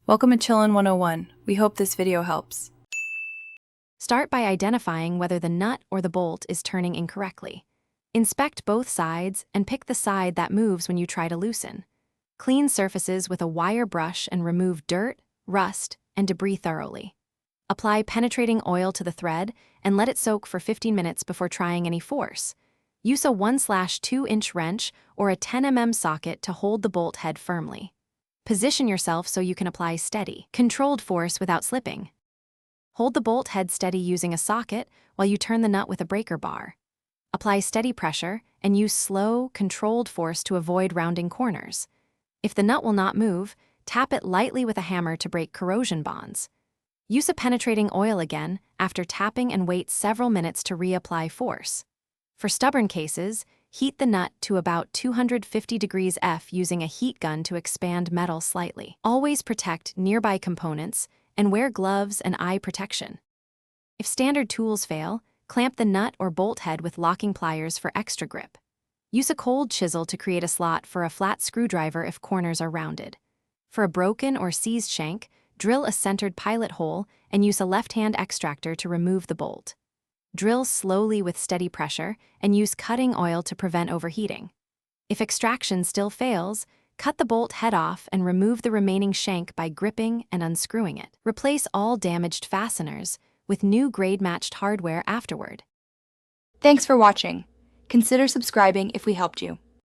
Welcome to Chillin' 101. We hope this video helps. Start by identifying whether the nut or the bolt is turning incorrectly. Inspect both sides and pick the side that moves when you try to loosen. Clean surfaces with a wire brush and remove dirt, rust, and debris thoroughly. Apply penetrating oil to the thread and let it soak for 15 minutes before trying any force. Use a 1/2-inch wrench or a 10 mm socket to hold the bolt head firmly. Position yourself so you can apply steady, controlled force without slipping. Hold the bolt head steady using a socket while you turn the nut with a breaker bar. Apply steady pressure and use slow, controlled force to avoid rounding corners. If the nut will not move, tap it lightly with a hammer to break corrosion bonds. Use a penetrating oil again after tapping and wait several minutes to reapply force. For stubborn cases, heat the nut to about 250 degrees F using a heat gun to expand metal slightly. Always protect nearby components and wear gloves and eye protection. If standard tools fail, clamp the nut or bolt head with locking pliers for extra grip. Use a cold chisel to create a slot for a flat screwdriver if corners are rounded. For a broken or seized shank, drill a centered pilot hole and use a left-hand extractor to remove the bolt. Drill slowly with steady pressure and use cutting oil to prevent overheating. If extraction still fails, cut the bolt head off and remove the remaining shank by gripping and unscrewing it. Replace all damaged fasteners with new grade-matched hardware afterward. Thanks for watching. Consider subscribing if we helped you.